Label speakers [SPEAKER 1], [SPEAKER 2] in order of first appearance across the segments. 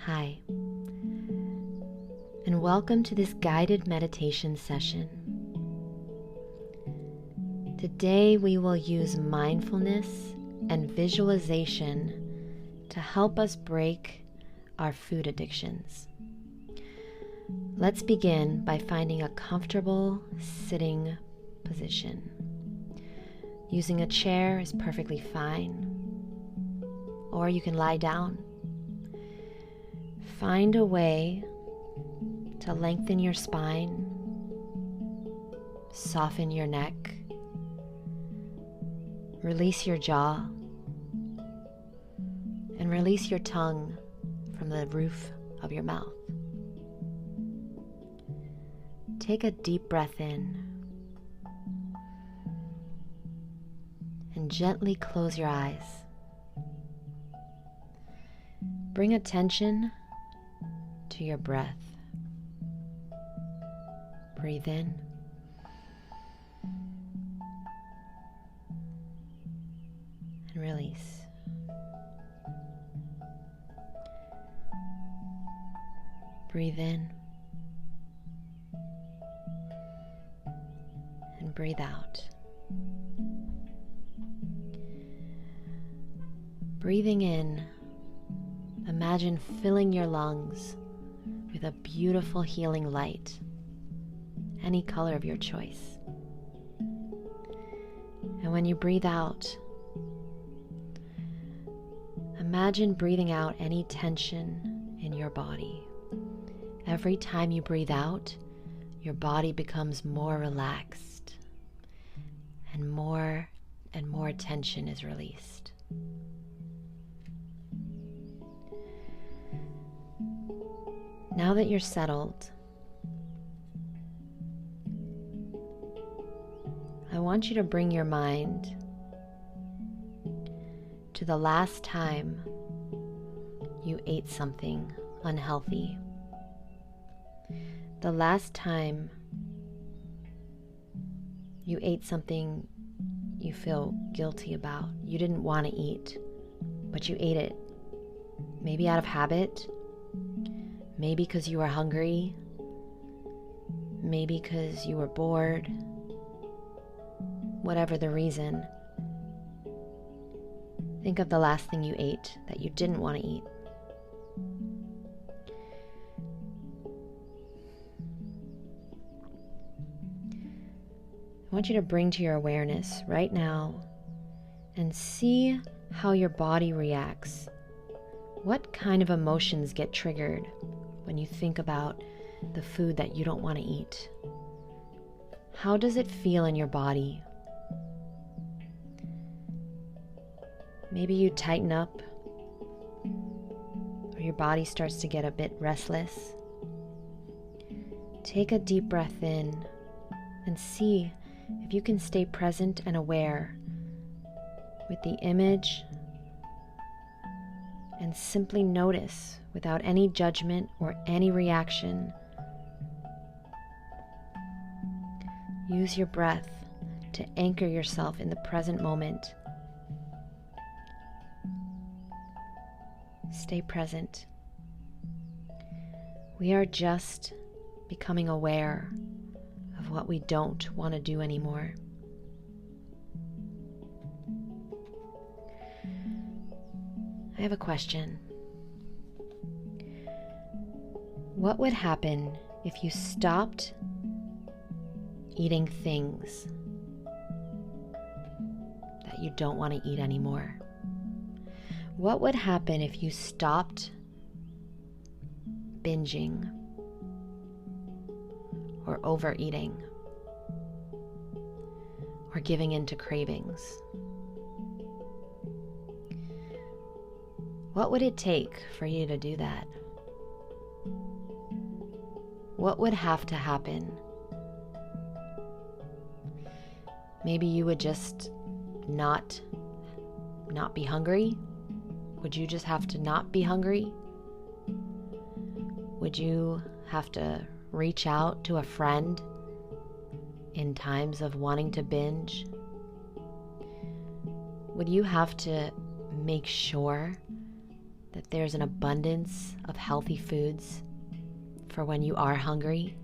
[SPEAKER 1] Hi, and welcome to this guided meditation session. Today we will use mindfulness and visualization to help us break our food addictions. Let's begin by finding a comfortable sitting position. Using a chair is perfectly fine, or you can lie down. Find a way to lengthen your spine, soften your neck, release your jaw, and release your tongue from the roof of your mouth. Take a deep breath in and gently close your eyes. Bring attention to your breath. Breathe in and release. Breathe in and breathe out. Breathing in, imagine filling your lungs with a beautiful healing light, any color of your choice. And when you breathe out, imagine breathing out any tension in your body. Every time you breathe out, your body becomes more relaxed, and more tension is released. Now that you're settled, I want you to bring your mind to the last time you ate something unhealthy. The last time you ate something you feel guilty about. You didn't want to eat, but you ate it. Maybe out of habit. Maybe because you were hungry. Maybe because you were bored. Whatever the reason, think of the last thing you ate that you didn't want to eat. I want you to bring to your awareness right now and see how your body reacts. What kind of emotions get triggered when you think about the food that you don't want to eat? How does it feel in your body? Maybe you tighten up, or your body starts to get a bit restless. Take a deep breath in and see if you can stay present and aware with the image, and simply notice without any judgment or any reaction. Use your breath to anchor yourself in the present moment. Stay present. We are just becoming aware of what we don't want to do anymore. I have a question. What would happen if you stopped eating things that you don't want to eat anymore? What would happen if you stopped binging or overeating or giving in to cravings? What would it take for you to do that? What would have to happen? Maybe you would just not be hungry? Would you just have to not be hungry? Would you have to reach out to a friend in times of wanting to binge? Would you have to make sure that there's an abundance of healthy foods for when you are hungry?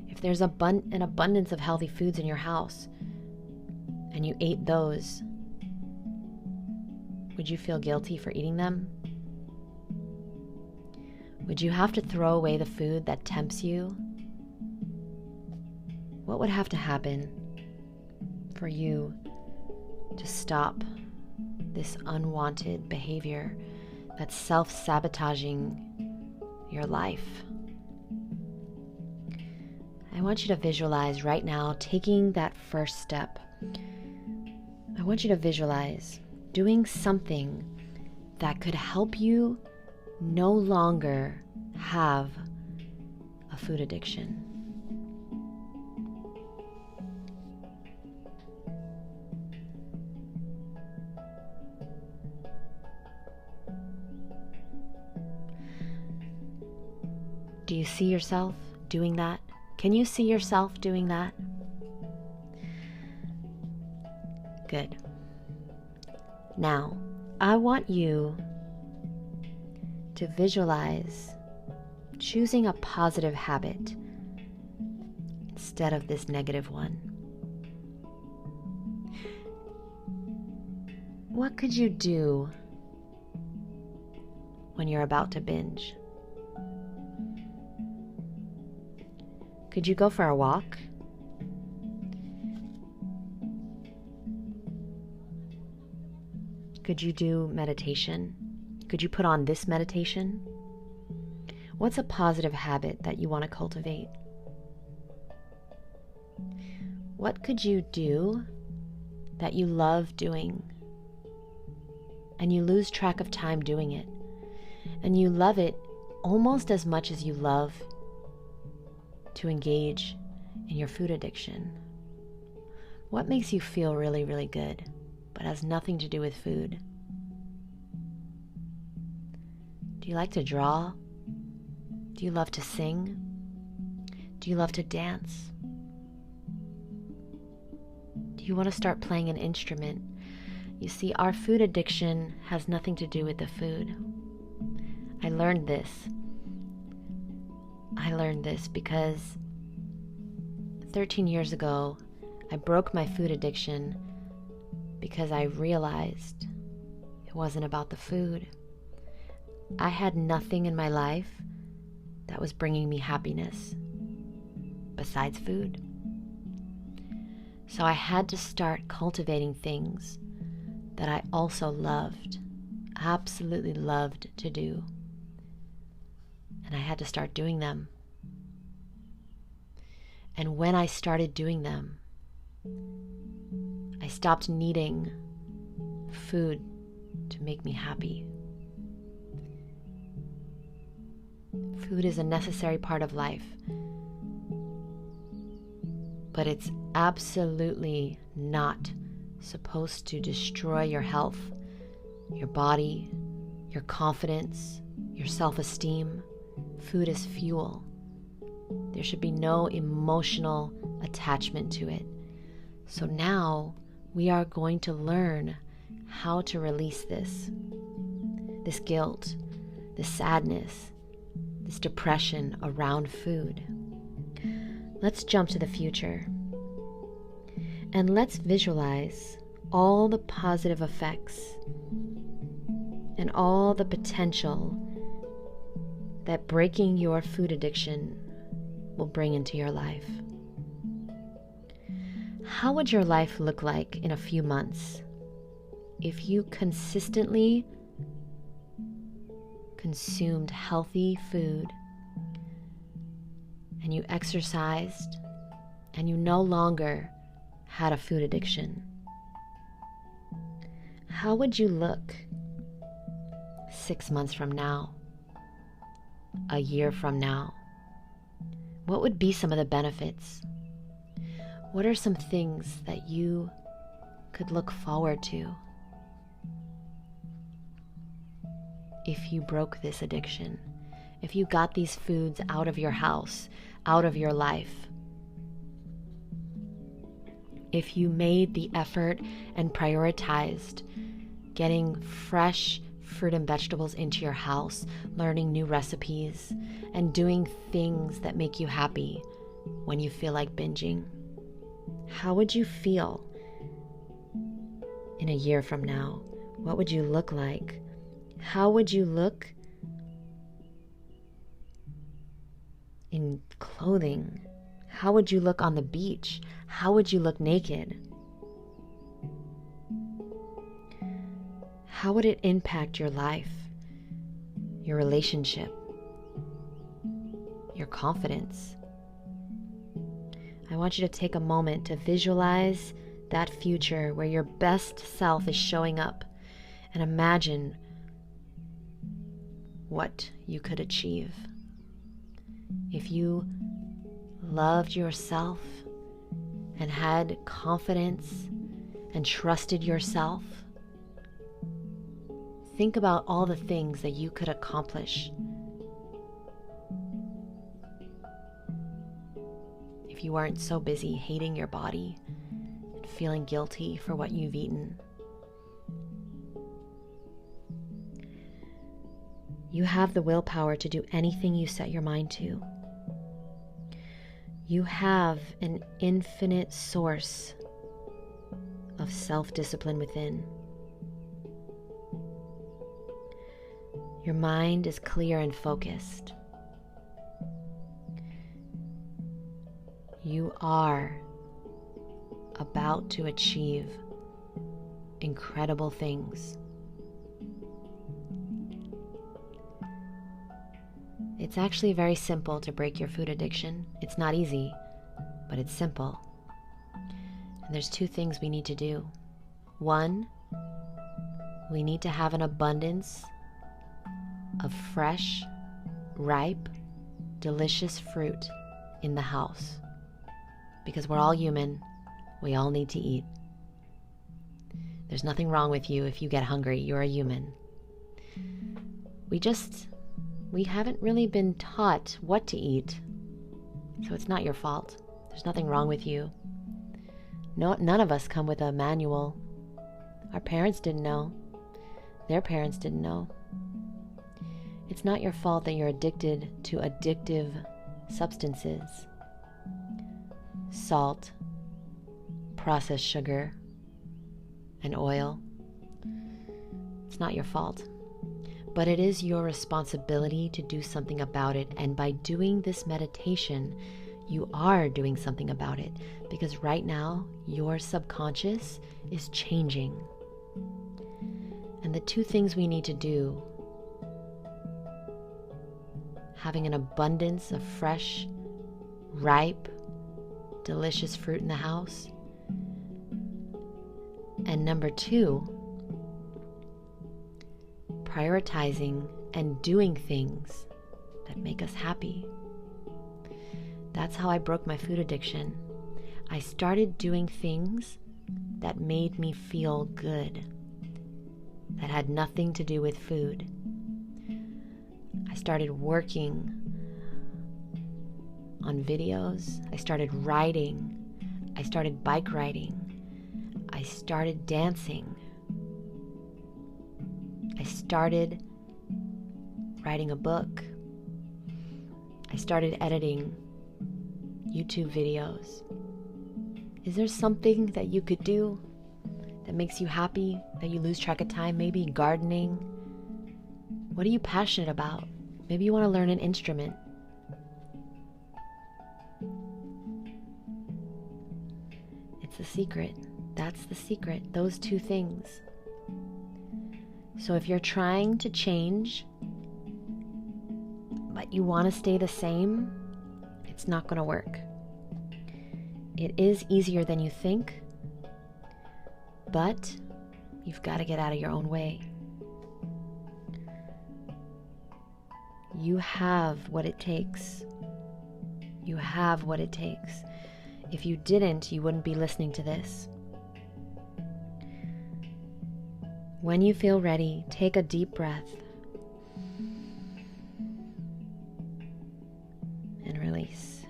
[SPEAKER 1] If there's an abundance of healthy foods in your house and you ate those, would you feel guilty for eating them? Would you have to throw away the food that tempts you? What would have to happen for you to stop this unwanted behavior that's self-sabotaging your life? I want you to visualize right now taking that first step. I want you to visualize doing something that could help you no longer have a food addiction. Do you see yourself doing that? Can you see yourself doing that? Good. Now, I want you to visualize choosing a positive habit instead of this negative one. What could you do when you're about to binge? Could you go for a walk? Could you do meditation? Could you put on this meditation? What's a positive habit that you want to cultivate? What could you do that you love doing and you lose track of time doing it, and you love it almost as much as you love to engage in your food addiction? What makes you feel really, really good, but has nothing to do with food? Do you like to draw? Do you love to sing? Do you love to dance? Do you want to start playing an instrument? You see, our food addiction has nothing to do with the food. I learned this because 13 years ago, I broke my food addiction because I realized it wasn't about the food. I had nothing in my life that was bringing me happiness besides food. So I had to start cultivating things that I also loved, absolutely loved to do. And I had to start doing them. And when I started doing them, I stopped needing food to make me happy. Food is a necessary part of life, but it's absolutely not supposed to destroy your health, your body, your confidence, your self-esteem. Food is fuel. There should be no emotional attachment to it. So now we are going to learn how to release this guilt, this sadness, this depression around food. Let's jump to the future and let's visualize all the positive effects and all the potential that breaking your food addiction will bring into your life. How would your life look like in a few months if you consistently consumed healthy food and you exercised and you no longer had a food addiction? How would you look 6 months from now? A year from now? What would be some of the benefits? What are some things that you could look forward to if you broke this addiction? If you got these foods out of your house, out of your life? If you made the effort and prioritized getting fresh fruit and vegetables into your house, learning new recipes, and doing things that make you happy when you feel like binging? How would you feel in a year from now? What would you look like? How would you look in clothing? How would you look on the beach? How would you look naked? How would it impact your life, your relationship, your confidence? I want you to take a moment to visualize that future where your best self is showing up, and imagine what you could achieve. If you loved yourself and had confidence and trusted yourself, think about all the things that you could accomplish. If you weren't so busy hating your body and feeling guilty for what you've eaten. You have the willpower to do anything you set your mind to. You have an infinite source of self-discipline within. Your mind is clear and focused. You are about to achieve incredible things. It's actually very simple to break your food addiction. It's not easy, but it's simple. And there's two things we need to do. One, we need to have an abundance of fresh, ripe, delicious fruit in the house. Because we're all human, we all need to eat. There's nothing wrong with you if you get hungry. You're a human. We haven't really been taught what to eat, so it's not your fault. There's nothing wrong with you. None of us come with a manual. Our parents didn't know. Their parents didn't know. It's not your fault that you're addicted to addictive substances. Salt, processed sugar, and oil. It's not your fault. But it is your responsibility to do something about it. And by doing this meditation, you are doing something about it. Because right now, your subconscious is changing. And the two things we need to do, having an abundance of fresh, ripe, delicious fruit in the house. And number two, prioritizing and doing things that make us happy. That's how I broke my food addiction. I started doing things that made me feel good, that had nothing to do with food. I started working on videos. I started writing. I started bike riding. I started dancing. I started writing a book. I started editing YouTube videos. Is there something that you could do that makes you happy, that you lose track of time? Maybe gardening. What are you passionate about? Maybe you want to learn an instrument. It's the secret. That's the secret. Those two things. So if you're trying to change, but you want to stay the same, it's not going to work. It is easier than you think, but you've got to get out of your own way. You have what it takes. You have what it takes. If you didn't, you wouldn't be listening to this. When you feel ready, take a deep breath and release.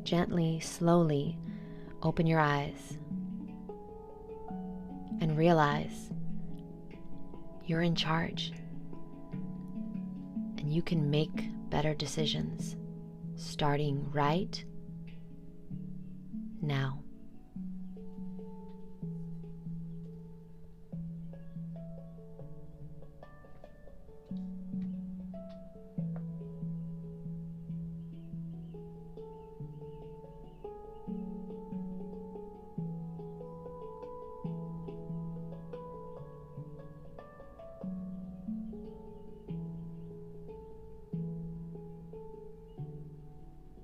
[SPEAKER 1] Gently, slowly, open your eyes. realize you're in charge and you can make better decisions starting right now.